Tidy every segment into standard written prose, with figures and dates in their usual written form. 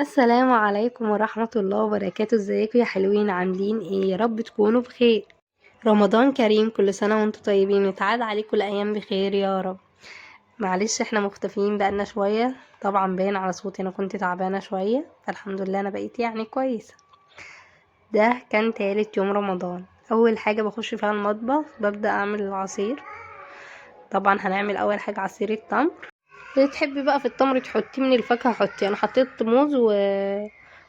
السلام عليكم ورحمة الله وبركاته. ازيكم يا حلوين؟ عاملين ايه؟ يا رب تكونوا بخير. رمضان كريم، كل سنة وانتم طيبين، وتعاد عليكم الأيام بخير يا رب. معلش احنا مختفيين بقالنا شوية، طبعا باين على صوتي انا كنت تعبانة شوية، فالحمد لله انا بقيت يعني كويسة. ده كان تالت يوم رمضان. اول حاجة بخش فيها المطبخ ببدأ اعمل العصير. طبعا هنعمل اول حاجة عصير التمر. اللي تحبي بقى في التمر تحطيه من الفاكهة حطي. انا حطيت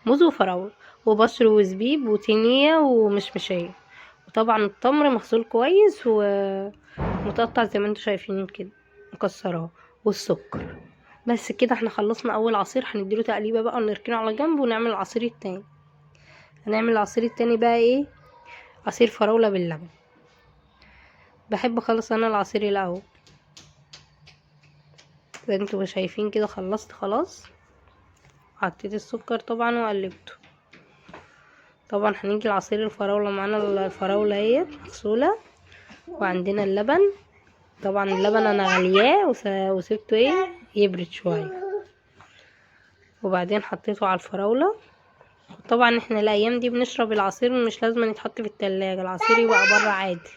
موز وفراولة وبصل وزبيب وتينية ومشمشية. وطبعا التمر مغسول كويس ومتقطع زي ما انتوا شايفين كده، مكسراه، والسكر. بس كده احنا خلصنا اول عصير، هنديله تقليبه بقى ونركنه على جنب ونعمل العصير التاني. هنعمل العصير التاني بقى ايه؟ عصير فراولة باللبن. بحب اخلص انا العصير الاول. زي انتوا شايفين كده خلصت خلاص. حطيت السكر طبعا وقلبته. طبعا هنيجي لعصير الفراولة. معانا الفراولة اهي مغسولة، وعندنا اللبن. طبعا اللبن انا غلياه وسبته يبرد شوية، وبعدين حطيته على الفراولة. طبعا احنا الايام دي بنشرب العصير، مش لازم يتحط في التلاجة، العصير يبقى بره عادي.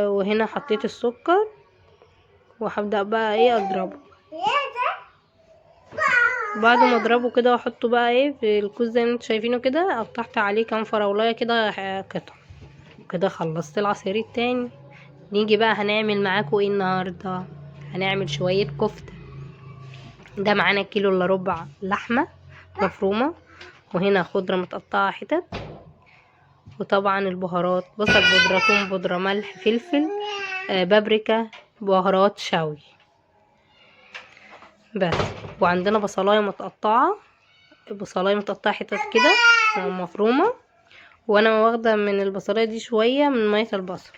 وهنا حطيت السكر، وهبدأ بقى اضربه. بعد ما اضربه كده واحطه بقى في الكوز زي ما انتوا شايفينه كده، قطعت عليه كام فراولايه كده قطع. كده خلصت العصير التاني. نيجي بقى هنعمل معاكم ايه النهارده؟ هنعمل شويه كفته. ده معانا كيلو الا ربع لحمه مفرومه، وهنا خضره متقطعه حتت، وطبعا البهارات: بصل بودره، ثوم بودره، ملح، فلفل، بابريكا، بهارات شوي بس. وعندنا بصلايه متقطعه حتت كده مفرومه، وانا واخده من البصلايه دي شويه من ميه البصل.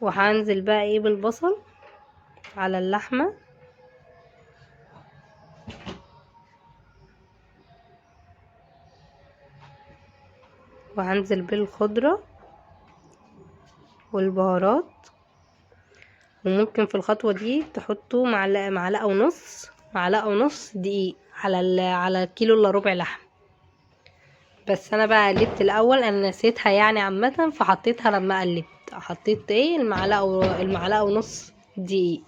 وهنزل بقى بالبصل على اللحمه، وهنزل بالخضره والبهارات. وممكن في الخطوه دي تحطوا معلقه ونص دقيق على الكيلو الا ربع لحم. بس انا بقى قلبت الاول، انا نسيتها يعني عامه، فحطيتها لما قلبت. حطيت المعلقه ونص دقيق.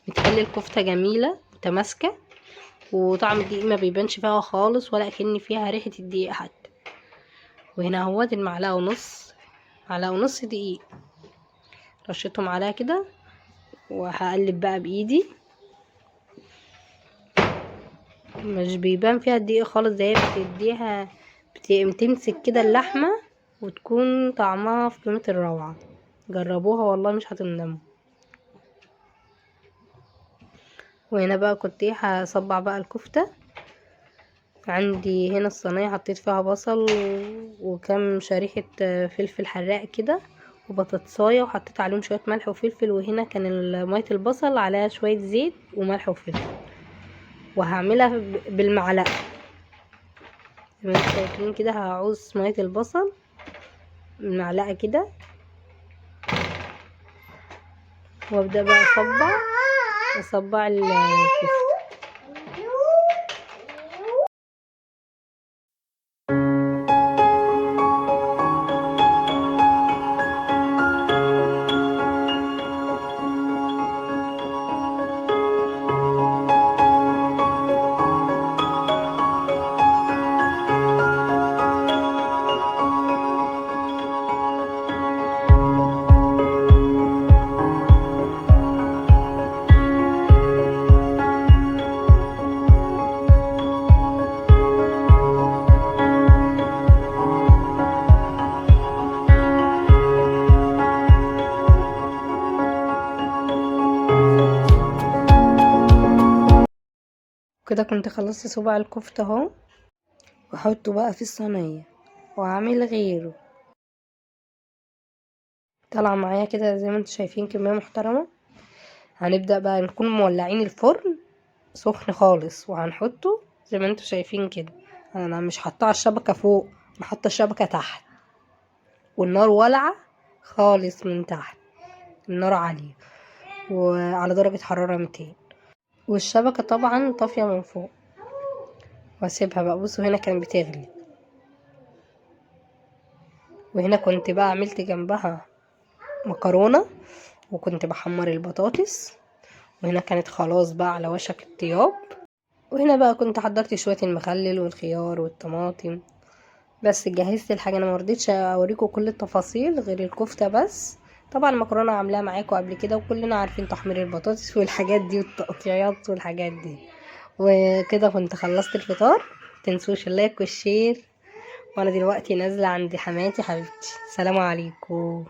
بتخلي الكفته جميله متماسكه، وطعم الدقيق ما بيبانش فيها خالص، ولا كأن فيها ريحه الدقيق حتى. وهنا اهوت معلقه ونص دقيق، رشيتهم عليها كده. وهقلب بقى بايدي، مش بيبان فيها الدقيق خالص، ده هي بتمسك كده اللحمه، وتكون طعمها في قمه الروعه. جربوها والله مش هتندموا. وهنا بقى كنت هصبع بقى الكفته. عندي هنا الصينيه حطيت فيها بصل وكم شريحه فلفل حراق كده، وبطاطسايه، وحطيت عليهم شويه ملح وفلفل. وهنا كان ميه البصل عليها شويه زيت وملح وفلفل. وهعملها بالمعلقه زي ما انتوا شايفين كده. هعوز ميه البصل بالمعلقه كده، وابدا بقى اصبع الكفته. كده كنت خلصت صباع الكفته اهو، واحطه بقى في الصينيه واعمل غيره. طلع معايا كده زي ما انتوا شايفين كميه محترمه. هنبدا بقى نكون مولعين الفرن سخن خالص، وهنحطه زي ما انتوا شايفين كده. انا مش حاطه على الشبكه فوق، انا حاطه الشبكه تحت، والنار والعه خالص من تحت. النار عاليه وعلى درجه حراره 200. والشبكة طبعا طافية من فوق، واسيبها بقى. بصوا هنا كانت بتغلي، وهنا كنت بقى عملت جنبها مكرونة، وكنت بحمر البطاطس، وهنا كانت خلاص بقى على وشك الطياب. وهنا بقى كنت حضرت شوية المخلل والخيار والطماطم. بس جهزت الحاجة، انا مرضتش اوريكم كل التفاصيل غير الكفتة بس. طبعا المكرونة عاملاها معاكم قبل كده، وكلنا عارفين تحمير البطاطس والحاجات دي والتقطيعات والحاجات دي. وكده كنت خلصت الفطار. متنسوش اللايك والشير. وانا دلوقتي نازلة عند حماتي حبيبتي. سلام عليكم.